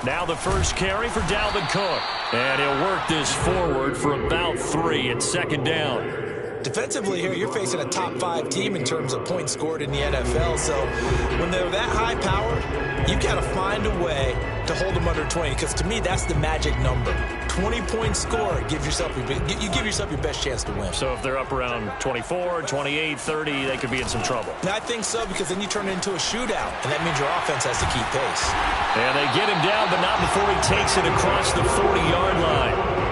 Now the first carry for Dalvin Cook. And he'll work this forward for about 3 at second down. Defensively here, you're facing a top 5 team in terms of points scored in the NFL. So when they're that high power, you got to find a way to hold them under 20. Because to me, that's the magic number. 20 points scored, you give yourself your best chance to win. So if they're up around 24, 28, 30, they could be in some trouble. And I think so, because then you turn it into a shootout, and that means your offense has to keep pace. And they get him down, but not before he takes it across the 40-yard line.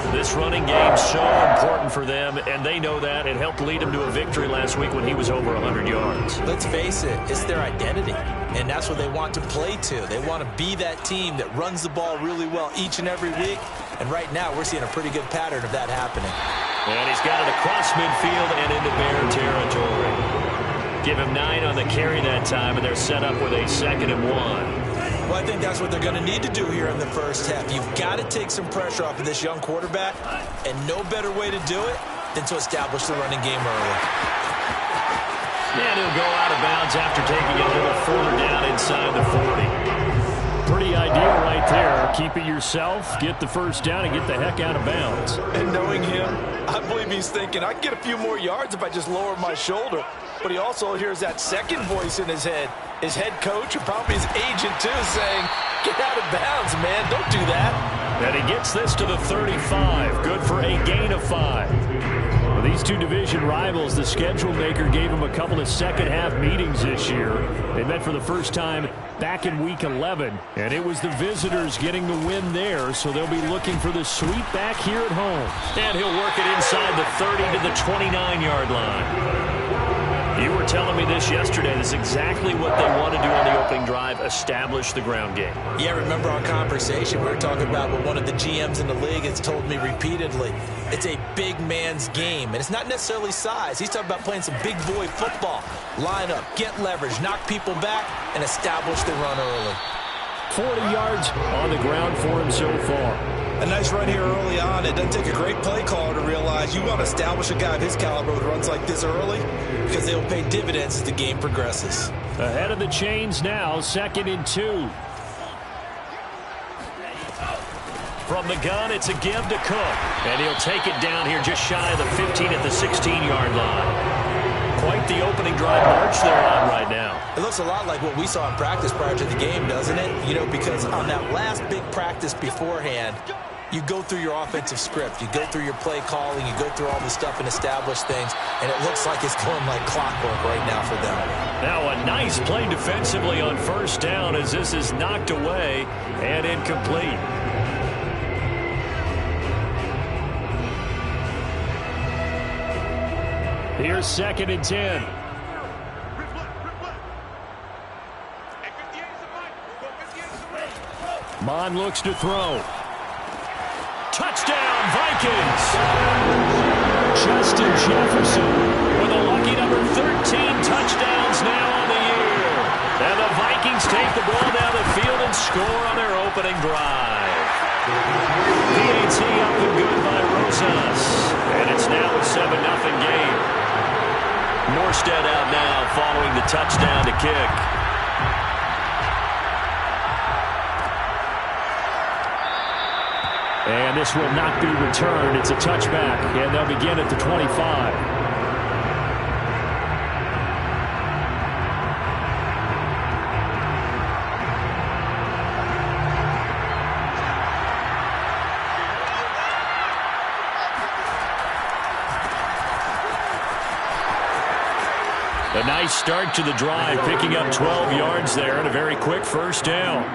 This running game so important for them, and they know that. It helped lead them to a victory last week when he was over 100 yards. Let's face it, it's their identity, and that's what they want to play to. They want to be that team that runs the ball really well each and every week, and right now we're seeing a pretty good pattern of that happening. And he's got it across midfield and into Bear territory. Give him 9 on the carry that time, and they're set up with a 2nd and 1. Well, I think that's what they're going to need to do here in the first half. You've got to take some pressure off of this young quarterback, and no better way to do it than to establish the running game early. And he'll go out of bounds after taking it a little further down inside the 40. Pretty ideal right there. Keep it yourself, get the first down, and get the heck out of bounds. And knowing him, I believe he's thinking, I can get a few more yards if I just lower my shoulder. But he also hears that second voice in his head. His head coach, and probably his agent too, saying, get out of bounds, man. Don't do that. And he gets this to the 35. Good for a gain of 5. Well, these two division rivals, the schedule maker gave them a couple of second-half meetings this year. They met for the first time back in Week 11, and it was the visitors getting the win there, so they'll be looking for the sweep back here at home. And he'll work it inside the 30 to the 29-yard line. You were telling me this yesterday. This is exactly what they want to do on the opening drive, establish the ground game. Yeah, remember our conversation? We were talking about what one of the GMs in the league has told me repeatedly. It's a big man's game, and it's not necessarily size. He's talking about playing some big boy football. Line up, get leverage, knock people back, and establish the run early. 40 yards on the ground for him so far. A nice run here early on. It doesn't take a great play caller to realize you want to establish a guy of his caliber with runs like this early, because they will pay dividends as the game progresses. Ahead of the chains now, 2nd and 2. From the gun, it's a give to Cook. And he'll take it down here just shy of the 15 at the 16-yard line. Quite the opening drive march they're on right now. It looks a lot like what we saw in practice prior to the game, doesn't it? You know, because on that last big practice beforehand, you go through your offensive script. You go through your play calling. You go through all the stuff and establish things. And it looks like it's going like clockwork right now for them. Now a nice play defensively on first down as this is knocked away and incomplete. Here's 2nd and 10. Mon looks to throw. Touchdown, Vikings! Justin Jefferson with a lucky number 13 touchdowns now on the year. And the Vikings take the ball down the field and score on their opening drive. PAT up and good by Rosas. And it's now a 7-0 game. Morstead out now following the touchdown to kick. And this will not be returned. It's a touchback, and they'll begin at the 25. A nice start to the drive, picking up 12 yards there and a very quick first down.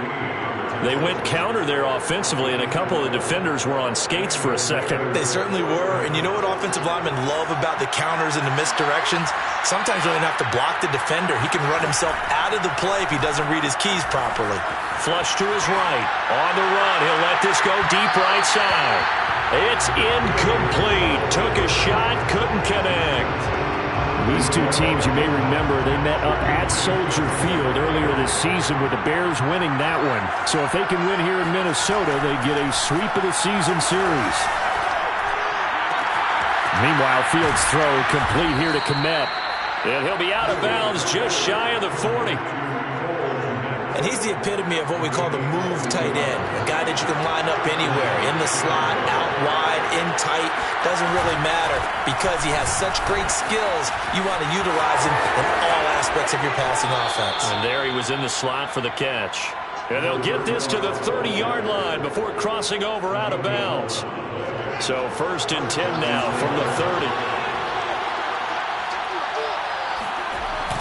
They went counter there offensively, and a couple of defenders were on skates for a second. They certainly were, and you know what offensive linemen love about the counters and the misdirections? Sometimes you don't have to block the defender. He can run himself out of the play if he doesn't read his keys properly. Flush to his right. On the run, he'll let this go deep right side. It's incomplete. Took a shot, couldn't connect. These two teams, you may remember, they met up at Soldier Field earlier this season with the Bears winning that one. So if they can win here in Minnesota, they get a sweep of the season series. Meanwhile, Fields' throw complete here to Kmet. And he'll be out of bounds just shy of the 40. And he's the epitome of what we call the move tight end. A guy that you can line up anywhere, in the slot, out wide, in tight. Doesn't really matter because he has such great skills. You want to utilize him in all aspects of your passing offense. And there he was in the slot for the catch. And they'll get this to the 30-yard line before crossing over out of bounds. So 1st and 10 now from the 30.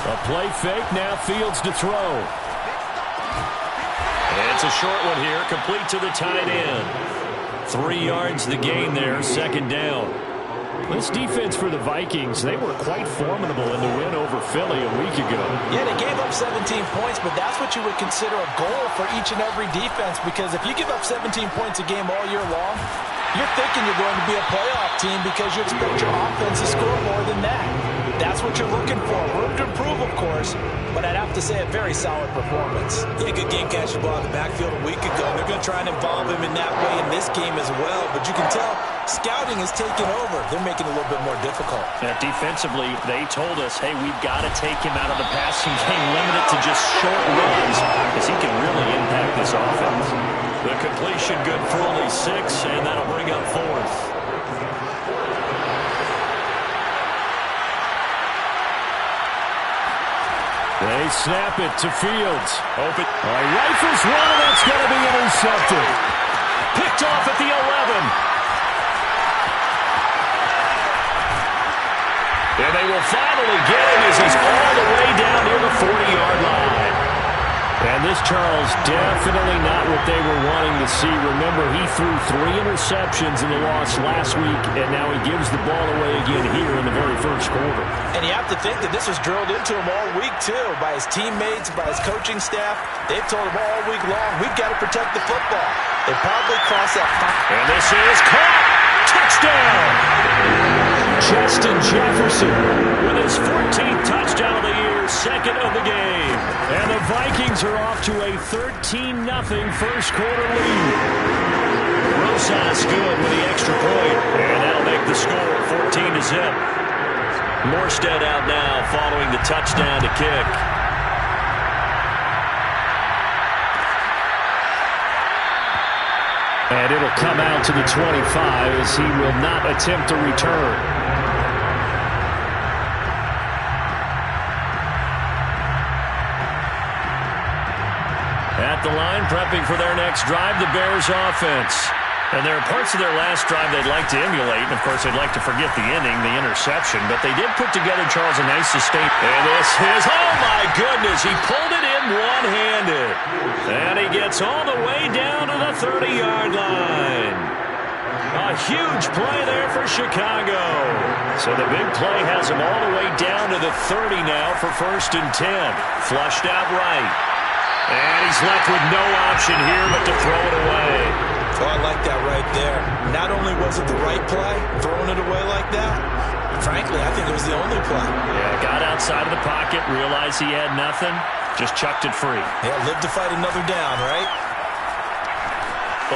A play fake, now Fields to throw. And it's a short one here, complete to the tight end. 3 yards the gain there, 2nd down. This defense for the Vikings, they were quite formidable in the win over Philly a week ago. Yeah, they gave up 17 points, but that's what you would consider a goal for each and every defense, because if you give up 17 points a game all year long, you're thinking you're going to be a playoff team because you expect your offense to score more than that. That's what you're looking for. Room to improve, of course, but I'd have to say a very solid performance. Yeah, good game catching ball in the backfield a week ago. They're going to try and involve him in that way in this game as well, but you can tell scouting is taking over. They're making it a little bit more difficult. Yeah, defensively, they told us, hey, we've got to take him out of the passing game, limit it to just short runs, because he can really impact this offense. The completion good for only 6, and that'll bring up 4th. They snap it to Fields. Open. Rifles one, that's going to be intercepted. Picked off at the 11. And they will finally get him as he's all the way down near the 40-yard line. And this, Charles, definitely not what they were wanting to see. Remember, he threw 3 interceptions in the loss last week, and now he gives the ball away again here in the very first quarter. And you have to think that this was drilled into him all week, too, by his teammates, by his coaching staff. They've told him all week long, we've got to protect the football. They probably crossed that. And this is caught. Touchdown! Justin Jefferson with his 14th touchdown of the year, 2nd of the game. And the Vikings are off to a 13-0 first quarter lead. Rosas good with the extra point, and that'll make the score 14-0. Morstead out now following the touchdown to kick. And it'll come out to the 25 as he will not attempt to return. At the line, prepping for their next drive, the Bears offense. And there are parts of their last drive they'd like to emulate. And, of course, they'd like to forget the inning, the interception. But they did put together, Charles, a nice sustain. And this is, oh, my goodness, he pulled it in one-handed. And he gets all the way down to the 30-yard line. A huge play there for Chicago. So the big play has him all the way down to the 30 now for 1st and 10. Flushed out right. And he's left with no option here but to throw it away. Oh, I like that right there. Not only was it the right play, throwing it away like that, frankly, I think it was the only play. Yeah, got outside of the pocket, realized he had nothing, just chucked it free. Yeah, live to fight another down, right?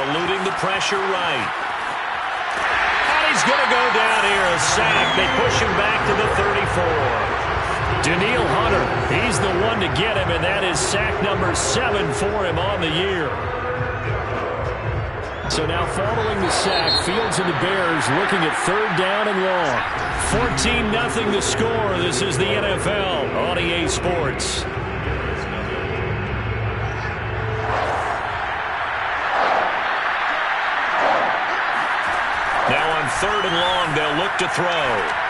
Eluding the pressure right. And he's going to go down here, a sack. They push him back to the 34. Daniil Hunter, he's the one to get him, and that is sack number 7 for him on the year. So now following the sack, Fields and the Bears looking at 3rd down and long. 14-0 the score. This is the NFL on EA Sports. Now on 3rd and long, they'll look to throw.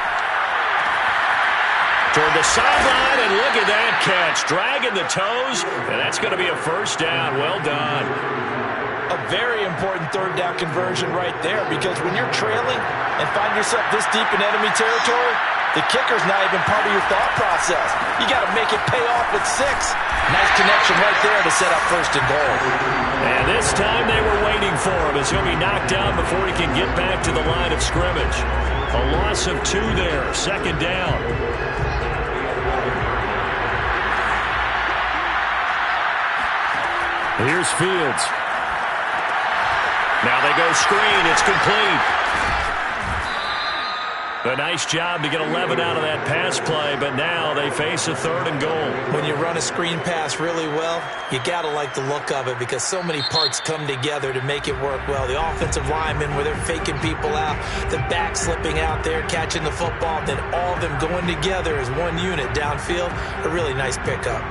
Toward the sideline, and look at that catch. Dragging the toes, and that's going to be a 1st down. Well done. A very important 3rd down conversion right there, because when you're trailing and find yourself this deep in enemy territory, the kicker's not even part of your thought process. You got to make it pay off with 6. Nice connection right there to set up 1st and goal. And this time they were waiting for him as he'll be knocked down before he can get back to the line of scrimmage. A loss of 2 there, 2nd down. Here's Fields. Now they go screen. It's complete. A nice job to get 11 out of that pass play, but now they face a 3rd and goal. When you run a screen pass really well, you got to like the look of it because so many parts come together to make it work well. The offensive linemen where they're faking people out, the back slipping out there, catching the football, then all of them going together as one unit downfield. A really nice pickup.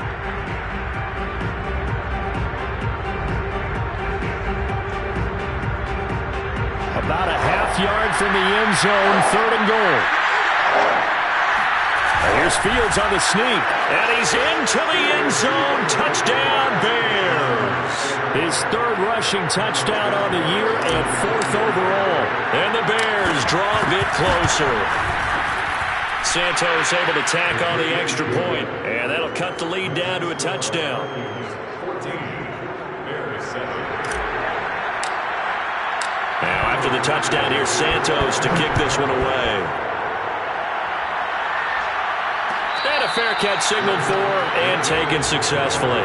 About a half-yard from the end zone, 3rd and goal. Here's Fields on the sneak, and he's into the end zone. Touchdown, Bears. His 3rd rushing touchdown on the year and 4th overall. And the Bears draw a bit closer. Santos able to tack on the extra point, and that'll cut the lead down to a touchdown. Now after the touchdown, here's Santos to kick this one away. And a fair catch signaled for and taken successfully.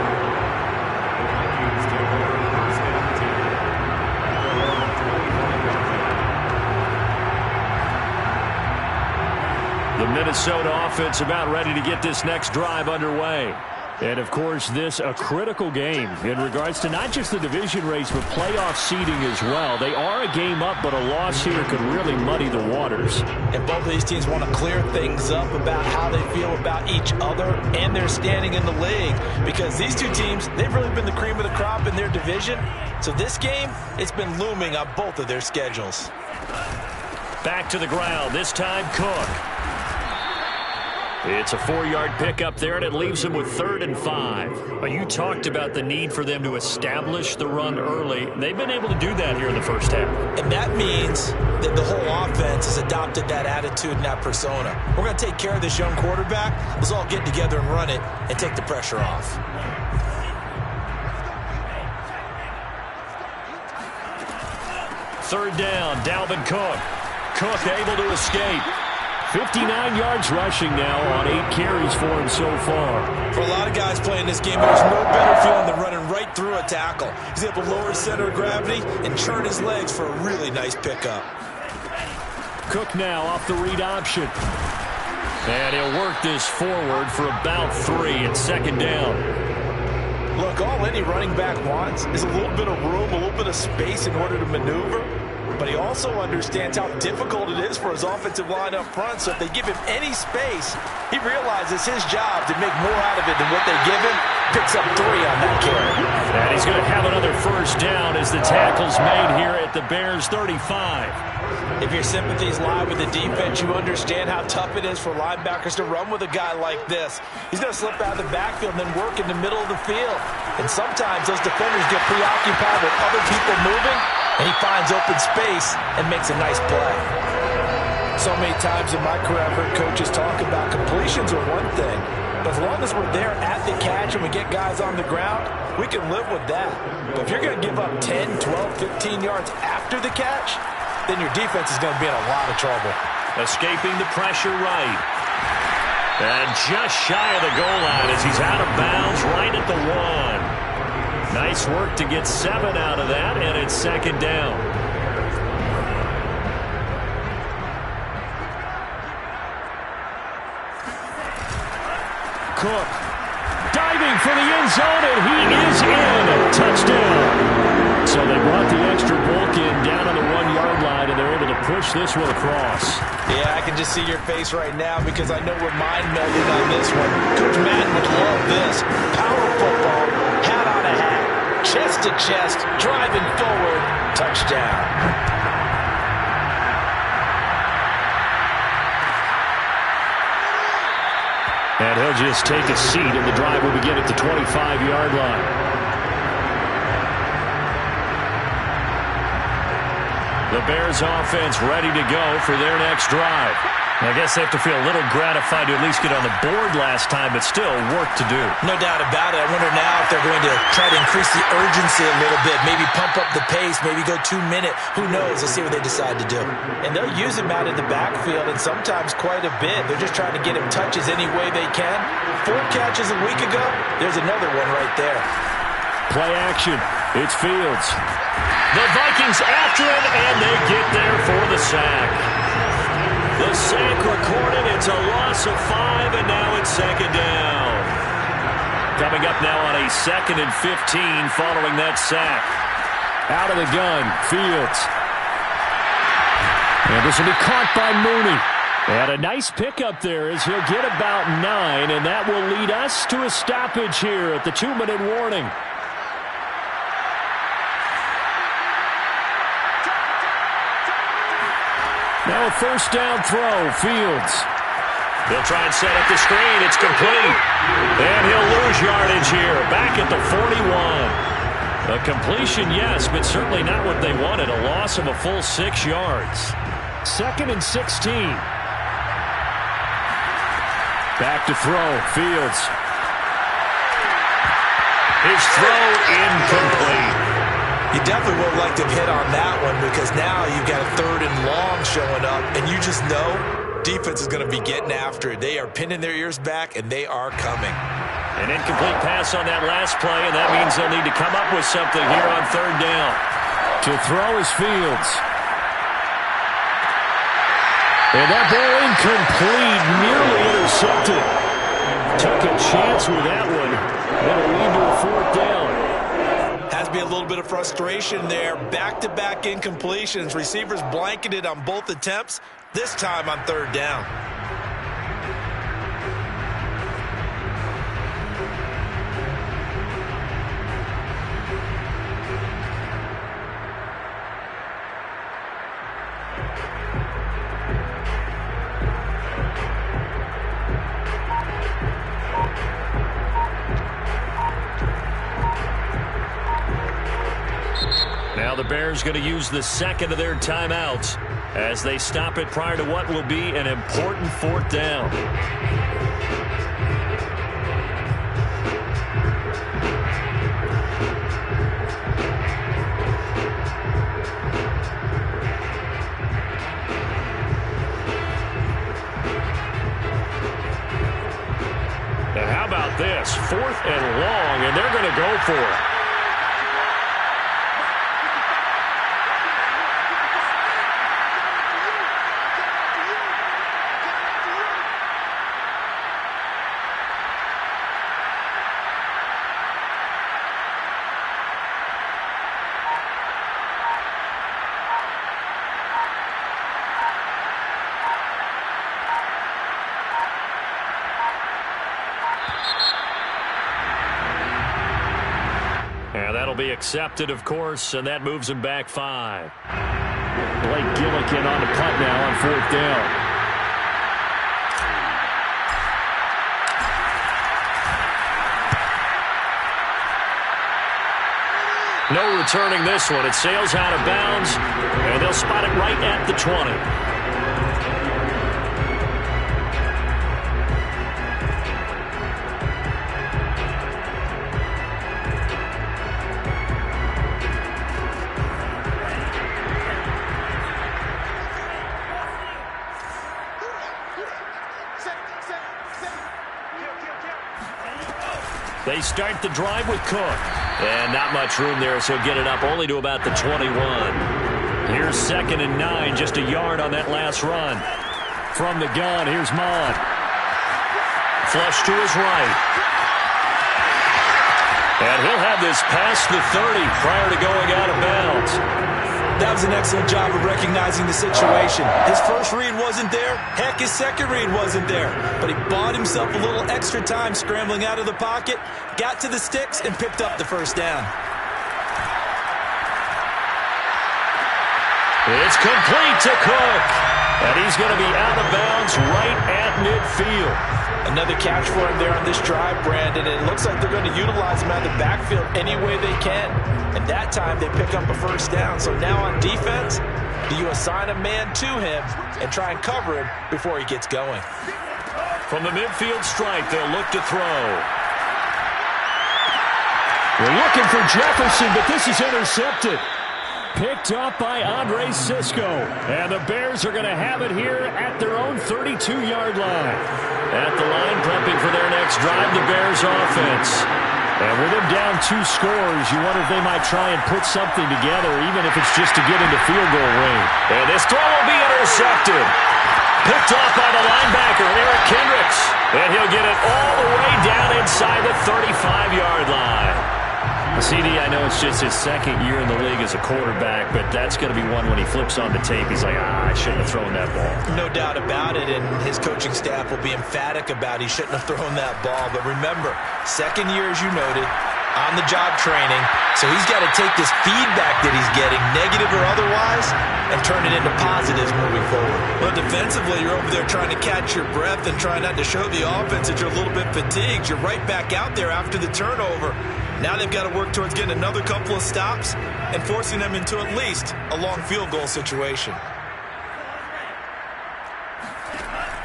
The Minnesota offense about ready to get this next drive underway. And, of course, this a critical game in regards to not just the division race, but playoff seeding as well. They are a game up, but a loss here could really muddy the waters. And both of these teams want to clear things up about how they feel about each other and their standing in the league. Because these two teams, they've really been the cream of the crop in their division. So this game, it's been looming on both of their schedules. Back to the ground, this time Cook. It's a 4-yard pickup there, and it leaves them with 3rd and 5. Well, you talked about the need for them to establish the run early. They've been able to do that here in the first half. And that means that the whole offense has adopted that attitude and that persona. We're going to take care of this young quarterback. Let's all get together and run it and take the pressure off. Third down, Dalvin Cook. Cook able to escape. 59 yards rushing now on 8 carries for him so far. For a lot of guys playing this game, there's no better feeling than running right through a tackle. He's able to lower his center of gravity and churn his legs for a really nice pickup. Cook now off the read option. And he'll work this forward for about 3 and 2nd down. Look, all any running back wants is a little bit of room, a little bit of space in order to maneuver. But he also understands how difficult it is for his offensive line up front. So if they give him any space, he realizes his job to make more out of it than what they give him. Picks up 3 on that carry. And he's going to have another first down as the tackle's made here at the Bears 35. If your sympathies lie with the defense, you understand how tough it is for linebackers to run with a guy like this. He's going to slip out of the backfield and then work in the middle of the field. And sometimes those defenders get preoccupied with other people moving, and he finds open space and makes a nice play. So many times in my career, I've heard coaches talk about completions are one thing, but as long as we're there at the catch and we get guys on the ground, we can live with that. But if you're going to give up 10, 12, 15 yards after the catch, then your defense is going to be in a lot of trouble. Escaping the pressure right. And just shy of the goal line as he's out of bounds right at the 1. Nice work to get 7 out of that, and it's 2nd down. Cook diving for the end zone, and he is in. Touchdown. So they brought the extra bulk in down on the 1-yard line, and they're able to push this one across. Yeah, I can just see your face right now because I know we're mind-melding on this one. Coach Madden would love this. Power football, hat on a hat, chest to chest, driving forward, touchdown. And he'll just take a seat, and the drive will begin at the 25-yard line. The Bears offense ready to go for their next drive. I guess they have to feel a little gratified to at least get on the board last time, but still work to do. No doubt about it. I wonder now if they're going to try to increase the urgency a little bit, maybe pump up the pace, maybe go 2-minute. Who knows? Let's see what they decide to do. And they'll use him out in the backfield, and sometimes quite a bit. They're just trying to get him touches any way they can. 4 catches a week ago. There's another one right there. Play action. It's Fields. The Vikings after him, and they get there for the sack. The sack recorded. It's a loss of 5, and now it's second down. Coming up now on a 2nd and 15 following that sack. Out of the gun, Fields. And this will be caught by Mooney. And a nice pickup there as he'll get about 9, and that will lead us to a stoppage here at the 2-minute warning. Now a first down throw, Fields. They'll try and set up the screen. It's complete. And he'll lose yardage here, back at the 41. A completion, yes, but certainly not what they wanted. A loss of a full 6 yards. 2nd and 16. Back to throw, Fields. His throw incomplete. You definitely would have liked to hit on that one because now you've got a 3rd and long showing up, and you just know defense is going to be getting after it. They are pinning their ears back, and they are coming. An incomplete pass on that last play, and that means they'll need to come up with something here on 3rd down. To throw is Fields. And that ball incomplete, nearly intercepted. Took a chance with that one. That'll lead to a 4th down. Has to be a little bit of frustration there. Back-to-back incompletions. Receivers blanketed on both attempts, this time on 3rd down. Now the Bears going to use the 2nd of their timeouts as they stop it prior to what will be an important 4th down. Now how about this? 4th and long, and they're going to go for it. Be accepted, of course, and that moves him back 5. Blake Gillikin on the punt now on 4th down. No returning this one. It sails out of bounds, and they'll spot it right at the 20. They start the drive with Cook. And not much room there, so get it up only to about the 21. Here's 2nd and 9, just a yard on that last run. From the gun, here's Mond. Flush to his right. And he'll have this past the 30 prior to going out of bounds. That was an excellent job of recognizing the situation. His first read wasn't there. Heck, his second read wasn't there. But he bought himself a little extra time scrambling out of the pocket, got to the sticks, and picked up the first down. It's complete to Cook. And he's going to be out of bounds right at midfield. Another catch for him there on this drive, Brandon. And it looks like they're going to utilize him out of the backfield any way they can. And that time they pick up a first down. So now on defense, do you assign a man to him and try and cover him before he gets going? From the midfield stripe, they'll look to throw. We're looking for Jefferson, but this is intercepted. Picked up by Andre Sisco. And the Bears are going to have it here at their own 32-yard line. At the line, prepping for their next drive, the Bears offense. And with them down 2 scores, you wonder if they might try and put something together, even if it's just to get into field goal range. And this throw will be intercepted. Picked off by the linebacker, Eric Kendricks. And he'll get it all the way down inside the 35-yard line. CD, I know it's just his second year in the league as a quarterback, but that's going to be one when he flips on the tape. He's like, I shouldn't have thrown that ball. No doubt about it, and his coaching staff will be emphatic about he shouldn't have thrown that ball. But remember, second year, as you noted, on-the-job training, so he's got to take this feedback that he's getting, negative or otherwise, and turn it into positives moving forward. Well, defensively, you're over there trying to catch your breath and trying not to show the offense that you're a little bit fatigued. You're right back out there after the turnover. Now they've got to work towards getting another couple of stops and forcing them into at least a long field goal situation.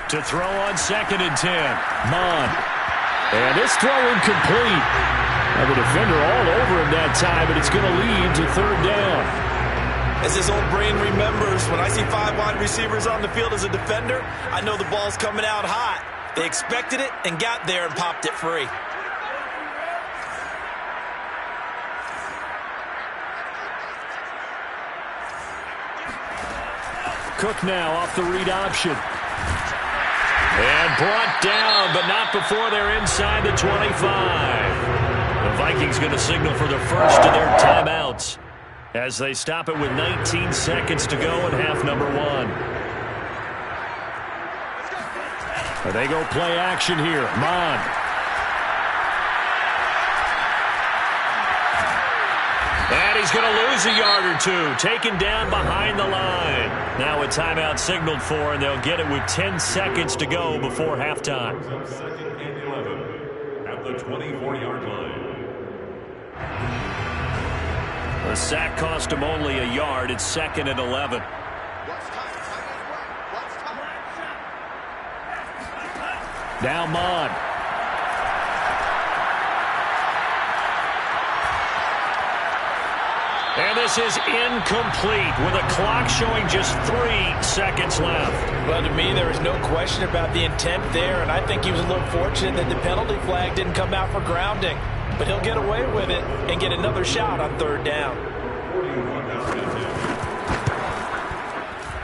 To throw on 2nd and 10. Mond. And this throw incomplete. Now the defender all over him that time, but it's going to lead to 3rd down. As his old brain remembers, when I see 5 wide receivers on the field as a defender, I know the ball's coming out hot. They expected it and got there and popped it free. Cook now off the read option. And brought down, but not before they're inside the 25. The Vikings going to signal for the first of their timeouts as they stop it with 19 seconds to go in half number 1. And they go play action here. Mond. And he's going to lose a yard or two. Taken down behind the line. Now a timeout signaled for, and they'll get it with 10 seconds to go before halftime. 2nd and 11 at the 24-yard line. The sack cost him only a yard. It's 2nd and 11. Now Mond. And this is incomplete with a clock showing just 3 seconds left. Well, to me, there was no question about the intent there, and I think he was a little fortunate that the penalty flag didn't come out for grounding. But he'll get away with it and get another shot on 3rd down.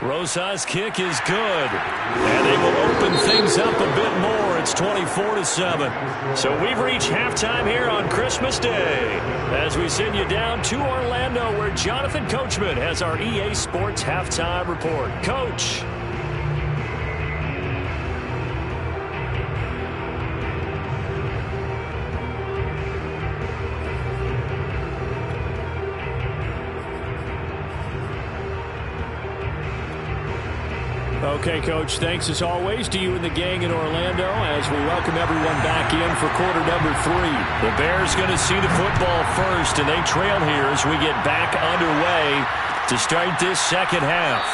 Rosa's kick is good. And they will open things up a bit more. It's 24-7. So we've reached halftime here on Christmas Day as we send you down to Orlando where Jonathan Coachman has our EA Sports Halftime Report. Coach. Okay, Coach, thanks as always to you and the gang in Orlando as we welcome everyone back in for quarter number 3. The Bears going to see the football first, and they trail here as we get back underway to start this second half.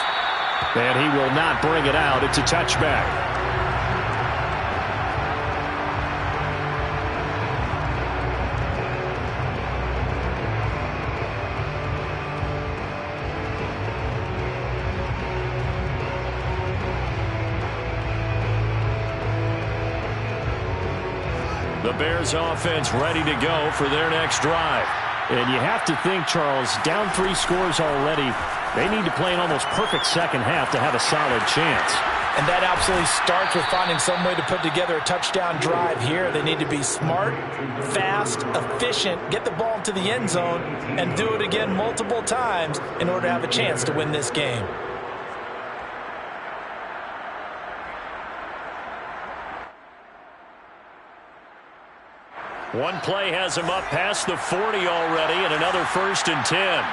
And he will not bring it out. It's a touchback. The Bears offense ready to go for their next drive. And you have to think, Charles, down 3 scores already, they need to play an almost perfect second half to have a solid chance. And that absolutely starts with finding some way to put together a touchdown drive here. They need to be smart, fast, efficient, get the ball into the end zone, and do it again multiple times in order to have a chance to win this game. One play has him up past the 40 already, and another 1st and 10.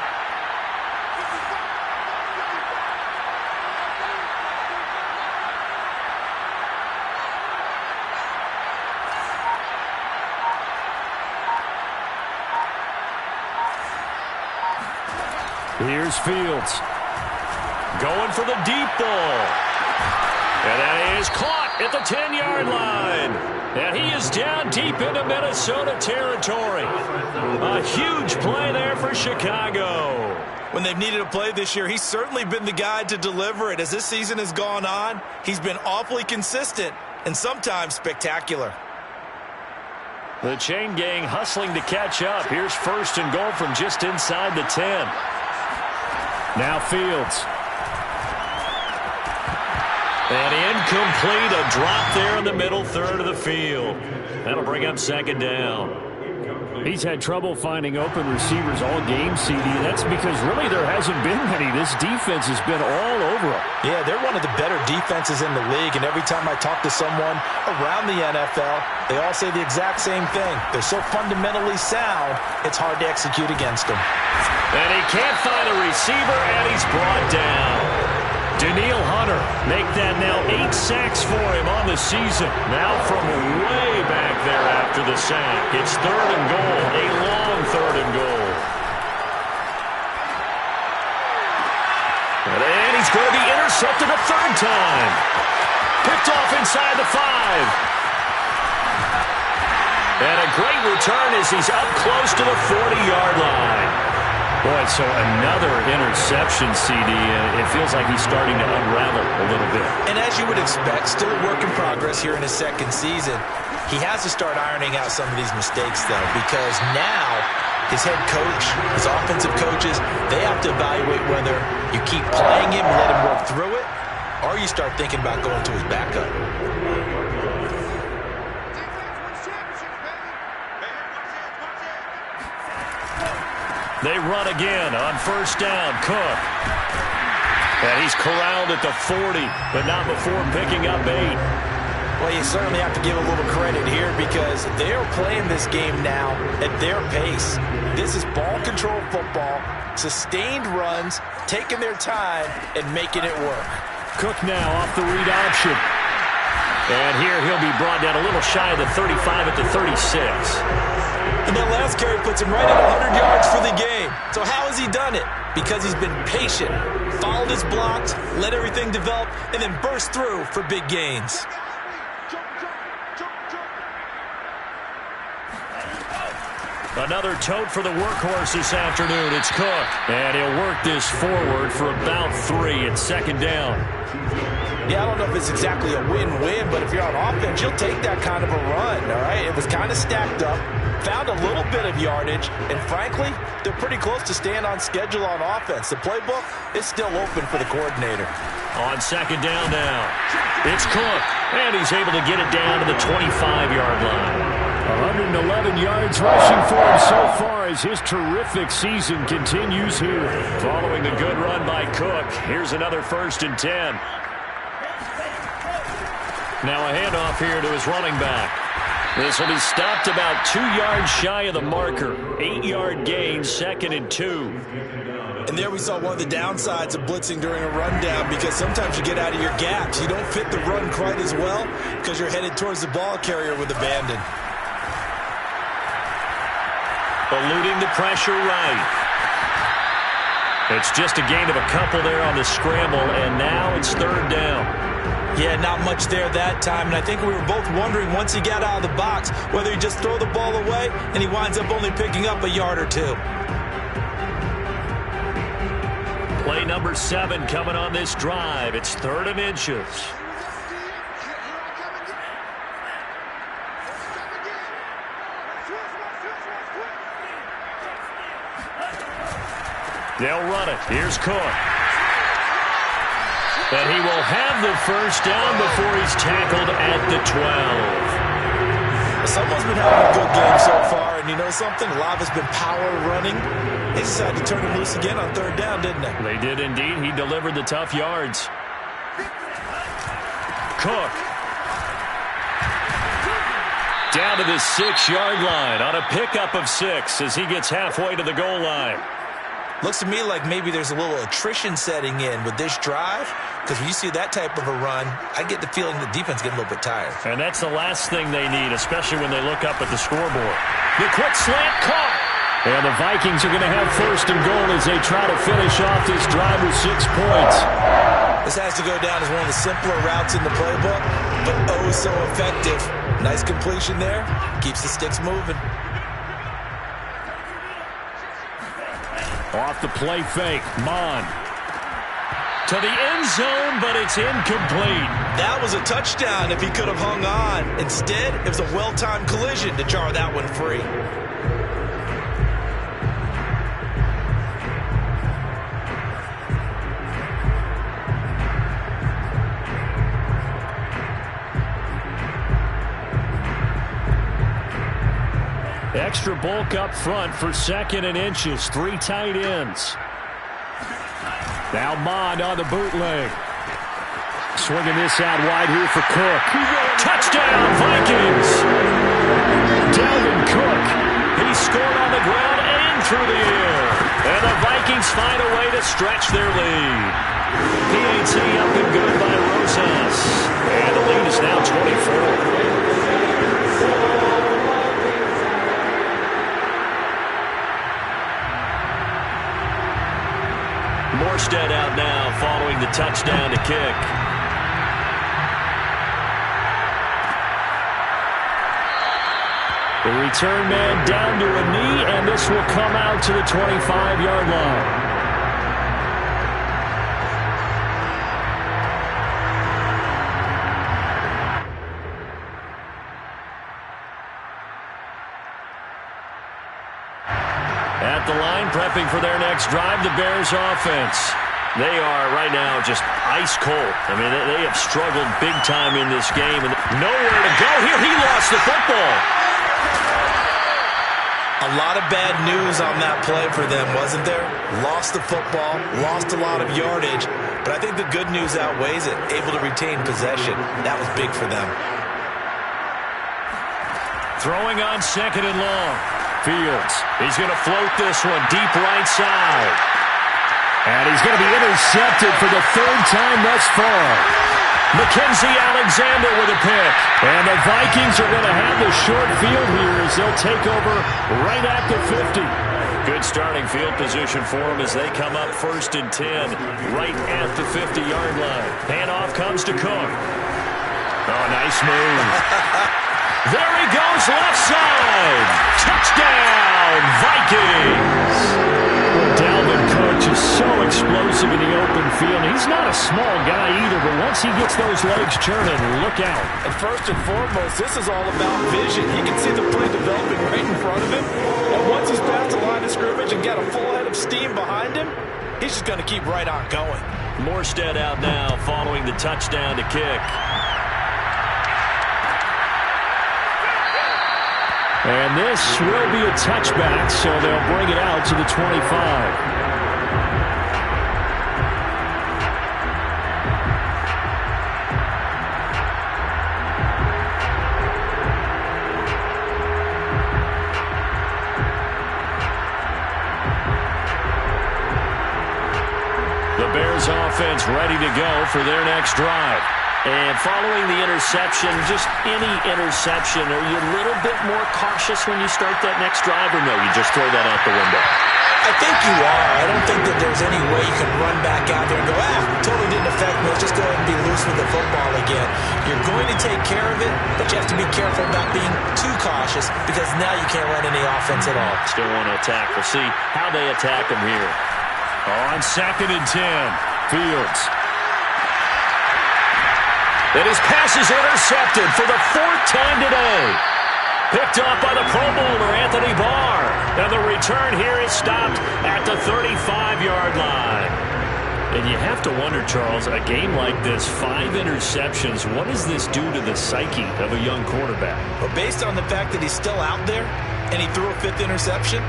Here's Fields. Going for the deep ball. And that is caught at the 10-yard line. And he is down deep into Minnesota territory. A huge play there for Chicago. When they've needed a play this year, he's certainly been the guy to deliver it. As this season has gone on, he's been awfully consistent and sometimes spectacular. The chain gang hustling to catch up. Here's 1st and goal from just inside the 10. Now Fields. And incomplete, a drop there in the middle third of the field. That'll bring up second down. He's had trouble finding open receivers all game, CD. That's because really there hasn't been many. This defense has been all over them. Yeah, they're one of the better defenses in the league, and every time I talk to someone around the NFL, they all say the exact same thing. They're so fundamentally sound, it's hard to execute against them. And he can't find a receiver, and he's brought down. Daniil Hunter make that now 8 sacks for him on the season. Now from way back there after the sack. It's third and goal, a long third and goal. And he's going to be intercepted a third time. Picked off inside the 5. And a great return as he's up close to the 40-yard line. Boy, so another interception, CD. It feels like he's starting to unravel a little bit. And as you would expect, still a work in progress here in his second season. He has to start ironing out some of these mistakes, though, because now his head coach, his offensive coaches, they have to evaluate whether you keep playing him and let him work through it, or you start thinking about going to his backup. They run again on first down. Cook. And he's corralled at the 40, but not before picking up 8. Well, you certainly have to give a little credit here because they're playing this game now at their pace. This is ball control football, sustained runs, taking their time, and making it work. Cook now off the read option. And here he'll be brought down a little shy of the 35 at the 36. And that last carry puts him right at 100 yards for the game. So how has he done it? Because he's been patient, followed his blocks, let everything develop, and then burst through for big gains. Another tote for the workhorse this afternoon. It's Cook. And he'll work this forward for about 3 at second down. Yeah, I don't know if it's exactly a win-win, but if you're on offense, you'll take that kind of a run, all right? It was kind of stacked up, found a little bit of yardage, and frankly, they're pretty close to staying on schedule on offense. The playbook is still open for the coordinator. On second down now, it's Cook, and he's able to get it down to the 25-yard line. 111 yards rushing for him so far as his terrific season continues here. Following the good run by Cook, here's another 1st and 10. Now a handoff here to his running back. This will be stopped about 2 yards shy of the marker. 8-yard gain, 2nd and 2. And there we saw one of the downsides of blitzing during a rundown because sometimes you get out of your gaps. You don't fit the run quite as well because you're headed towards the ball carrier with abandon. Eluding the pressure right. It's just a gain of a couple there on the scramble, and now it's 3rd down. Yeah, not much there that time, and I think we were both wondering once he got out of the box whether he'd just throw the ball away and he winds up only picking up a yard or 2. Play number 7 coming on this drive. It's 3rd and inches. They'll run it. Here's Cook. And he will have the 1st down before he's tackled at the 12. Someone's been having a good game so far, and you know something? A lot of it's been power running. They decided to turn him loose again on 3rd down, didn't they? They did indeed. He delivered the tough yards. Cook. Down to the 6-yard line on a pickup of 6 as he gets halfway to the goal line. Looks to me like maybe there's a little attrition setting in with this drive, because when you see that type of a run, I get the feeling the defense getting a little bit tired. And that's the last thing they need, especially when they look up at the scoreboard. The quick slant caught. And the Vikings are going to have 1st and goal as they try to finish off this drive with 6 points. This has to go down as one of the simpler routes in the playbook, but oh so effective. Nice completion there. Keeps the sticks moving. Off the play fake, Mon. To the end zone, but it's incomplete. That was a touchdown if he could have hung on. Instead, it was a well-timed collision to jar that one free. Extra bulk up front for 2nd and inches. 3 tight ends. Now Mond on the bootleg. Swinging this out wide here for Cook. Touchdown, Vikings! Dalvin Cook. He scored on the ground and through the air. And the Vikings find a way to stretch their lead. PAT up and good by Rosas. And the lead is now 24. Morstead out now following the touchdown to kick. The return man down to a knee, and this will come out to the 25-yard line. At the line, prepping for their next drive, the Bears offense. They are right now just ice cold. I mean, they have struggled big time in this game. And nowhere to go here. He lost the football. A lot of bad news on that play for them, wasn't there? Lost the football, lost a lot of yardage, but I think the good news outweighs it. Able to retain possession. That was big for them. Throwing on 2nd and long. Fields. He's going to float this one deep right side. And he's going to be intercepted for the 3rd time thus far. Mackenzie Alexander with a pick. And the Vikings are going to have the short field here as they'll take over right at the 50. Good starting field position for them as they come up 1st and 10 right at the 50-yard line. Handoff comes to Cook. Oh, nice move. There he goes, left side. Touchdown, Vikings. Dalvin Cook is so explosive in the open field. He's not a small guy either, but once he gets those legs churning, look out. And first and foremost, this is all about vision. He can see the play developing right in front of him. And once he's past the line of scrimmage and got a full head of steam behind him, he's just going to keep right on going. Morstead out now following the touchdown to kick. And this will be a touchback, so they'll bring it out to the 25. The Bears offense ready to go for their next drive. And following the interception, just any interception, are you a little bit more cautious when you start that next drive, or no, you just throw that out the window? I think you are. I don't think that there's any way you can run back out there and go, totally didn't affect me. Let's just go ahead and be loose with the football again. You're going to take care of it, but you have to be careful about being too cautious because now you can't run any offense at all. Still want to attack. We'll see how they attack them here. On 2nd and 10, Fields. And his pass is intercepted for the 4th time today. Picked up by the Pro Bowler, Anthony Barr. And the return here is stopped at the 35-yard line. And you have to wonder, Charles, a game like this, 5 interceptions, what does this do to the psyche of a young quarterback? Well, based on the fact that he's still out there and he threw a 5th interception,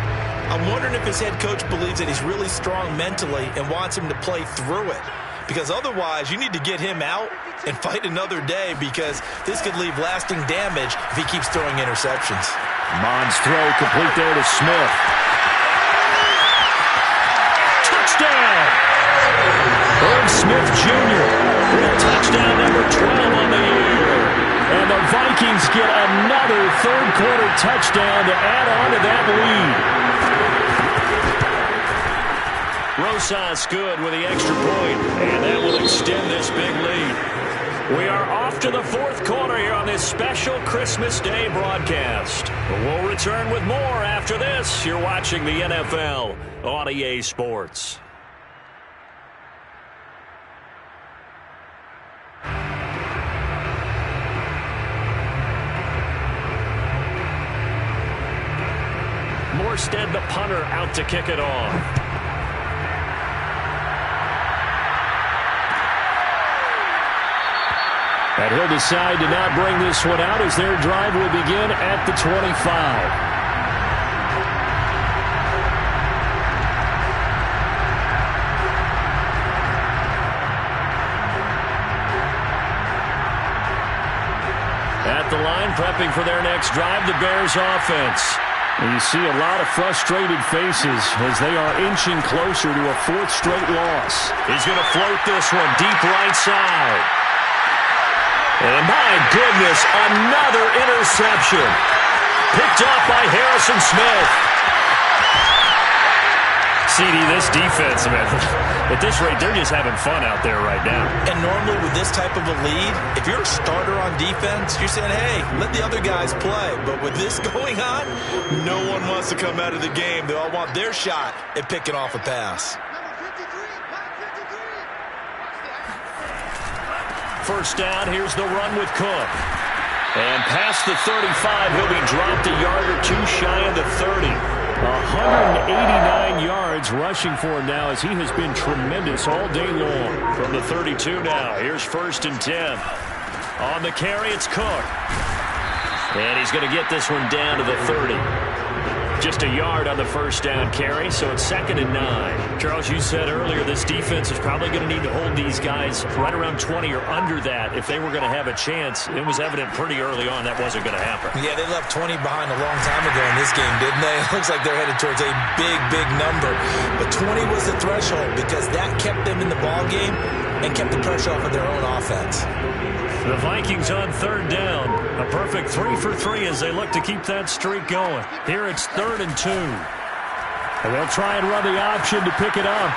I'm wondering if his head coach believes that he's really strong mentally and wants him to play through it. Because otherwise, you need to get him out and fight another day because this could leave lasting damage if he keeps throwing interceptions. Mond's throw complete there to Smith. Touchdown! Irv Smith Jr. with touchdown number 12 on the year. And the Vikings get another third-quarter touchdown to add on to that lead. Rosas good with the extra point, and that will extend this big lead. We are off to the 4th quarter here on this special Christmas Day broadcast. We'll return with more after this. You're watching the NFL on EA Sports. Morstead, the punter, out to kick it off. And he'll decide to not bring this one out as their drive will begin at the 25. prepping for their next drive, the Bears offense. And you see a lot of frustrated faces as they are inching closer to a fourth straight loss. He's going to float this one deep right side. And my goodness, another interception. Picked off by Harrison Smith. CD, this defense, man, at this rate, they're just having fun out there right now. And normally with this type of a lead, if you're a starter on defense, you're saying, hey, let the other guys play. But with this going on, no one wants to come out of the game. They all want their shot at picking off a pass. First down, here's the run with Cook. And past the 35, he'll be dropped a yard or two shy of the 30. 189 yards rushing for him now as he has been tremendous all day long. From the 32 now, here's 1st and 10. On the carry, it's Cook. And he's going to get this one down to the 30. Just a yard on the first down carry, so it's 2nd and 9. Charles, you said earlier this defense is probably going to need to hold these guys right around 20 or under that if they were going to have a chance. It was evident pretty early on that wasn't going to happen. Yeah, they left 20 behind a long time ago in this game, didn't they? It looks like they're headed towards a big, big number. But 20 was the threshold because that kept them in the ball game and kept the pressure off of their own offense. The Vikings on 3rd down. A perfect 3 for 3 as they look to keep that streak going. Here it's 3rd and 2. And they'll try and run the option to pick it up.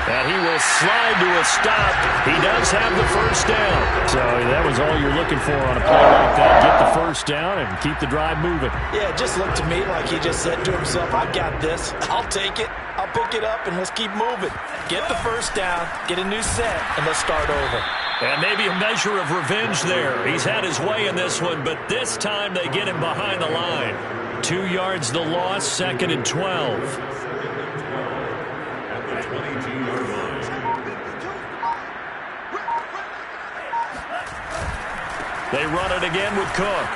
And he will slide to a stop. He does have the first down. So that was all you're looking for on a play like that. Get the first down and keep the drive moving. Yeah, it just looked to me like he just said to himself, I've got this. I'll take it. I'll pick it up, and let's keep moving. Get the first down, get a new set, and let's start over. And maybe a measure of revenge there. He's had his way in this one, but this time they get him behind the line. 2 yards the loss, 2nd and 12. At the 22-yard line. They run it again with Cook.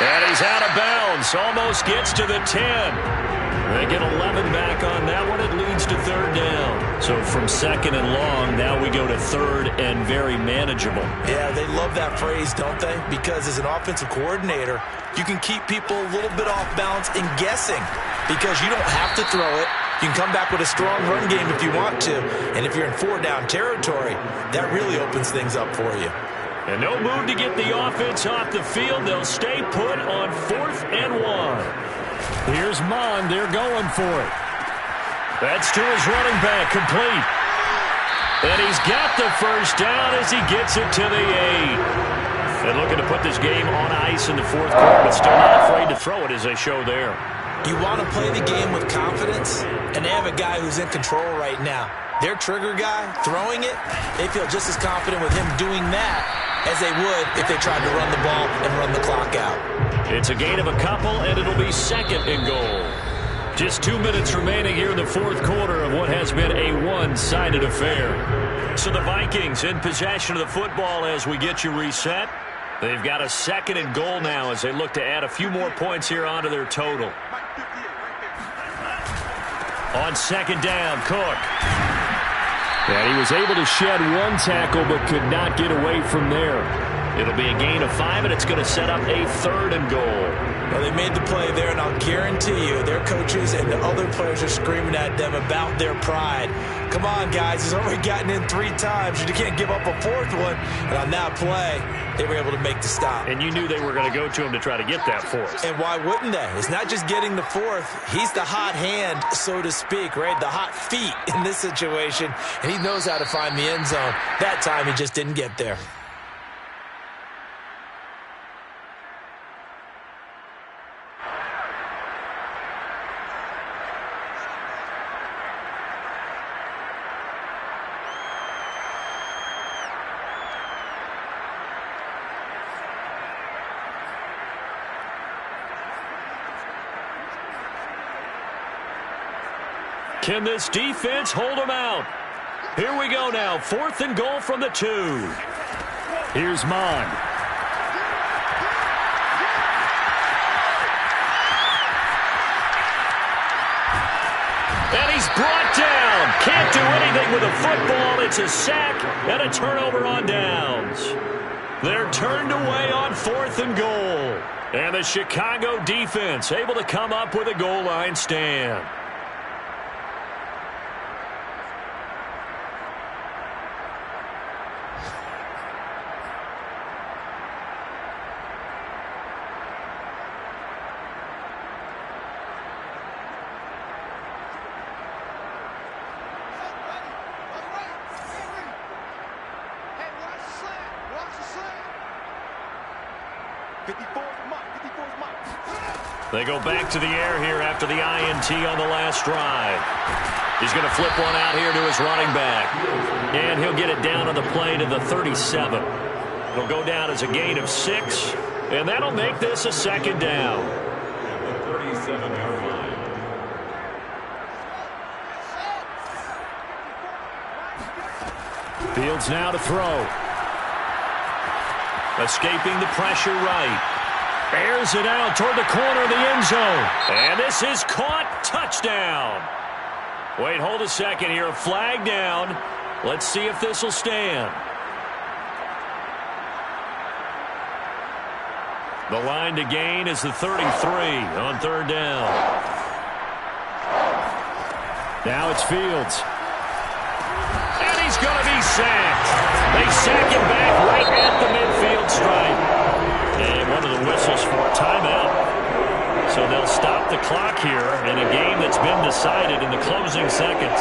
And he's out of bounds. Almost gets to the 10. They get 11 back on that one. It leads to 3rd down. So from 2nd and long, now we go to 3rd and very manageable. Yeah, they love that phrase, don't they? Because as an offensive coordinator, you can keep people a little bit off balance and guessing because you don't have to throw it. You can come back with a strong run game if you want to. And if you're in 4-down territory, that really opens things up for you. And no move to get the offense off the field. They'll stay put on 4th and 1. Here's Mond. They're going for it. That's to his running back, complete. And he's got the first down as he gets it to the 8. And looking to put this game on ice in the 4th quarter, but still not afraid to throw it as they show there. You want to play the game with confidence, and they have a guy who's in control right now. Their trigger guy, throwing it, they feel just as confident with him doing that as they would if they tried to run the ball and run the clock out. It's a gain of a couple, and it'll be 2nd and goal. Just 2 minutes remaining here in the 4th quarter of what has been a one-sided affair. So the Vikings in possession of the football as we get you reset. They've got a 2nd and goal now as they look to add a few more points here onto their total. On 2nd down, Cook. And he was able to shed one tackle but could not get away from there. It'll be a gain of 5, and it's going to set up a 3rd and goal. Well, they made the play there, and I'll guarantee you their coaches and the other players are screaming at them about their pride. Come on, guys. He's already gotten in 3 times. You can't give up a 4th one. And on that play, they were able to make the stop. And you knew they were going to go to him to try to get that 4th. And why wouldn't they? It's not just getting the 4th. He's the hot hand, so to speak, right? The hot feet in this situation. And he knows how to find the end zone. That time, he just didn't get there. Can this defense hold them out? Here we go now. 4th and goal from the 2. Here's Mond. And he's brought down. Can't do anything with a football. It's a sack and a turnover on downs. They're turned away on 4th and goal. And the Chicago defense able to come up with a goal line stand. They go back to the air here after the INT on the last drive. He's going to flip one out here to his running back. And he'll get it down on the play to the 37. It'll go down as a gain of 6. And that'll make this a second down. At the 37-yard line. Fields now to throw. Escaping the pressure right. Airs it out toward the corner of the end zone. And this is caught. Touchdown. Wait, hold a second here. Flag down. Let's see if this will stand. The line to gain is the 33 on 3rd down. Now it's Fields. And he's going to be sacked. They sack him back right at the midfield stripe. And one of the whistles for a timeout. So they'll stop the clock here in a game that's been decided in the closing seconds.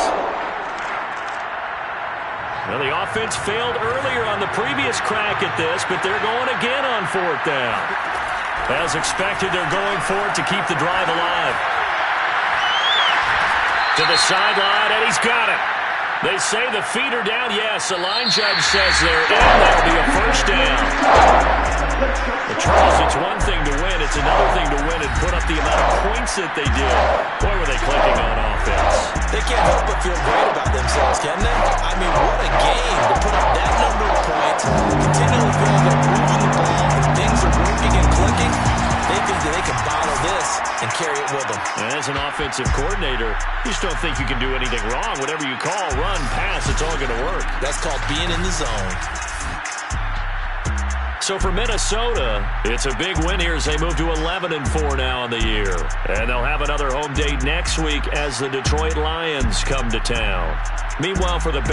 Well, the offense failed earlier on the previous crack at this, but they're going again on 4th down. As expected, they're going for it to keep the drive alive. To the sideline, and he's got it. They say the feet are down. Yes, the line judge says they're in. That'll be a first down. Well, Charles, it's one thing to win. It's another thing to win and put up the amount of points that they did. Boy, were they clicking on offense. They can't help but feel great about themselves, can they? I mean, what a game to put up that number of points, continually feel they're moving the ball, things are working and clicking. They think that they can bottle this and carry it with them. As an offensive coordinator, you just don't think you can do anything wrong. Whatever you call, run, pass, it's all going to work. That's called being in the zone. So for Minnesota, it's a big win here as they move to 11-4 now in the year. And they'll have another home date next week as the Detroit Lions come to town. Meanwhile, for the Bears,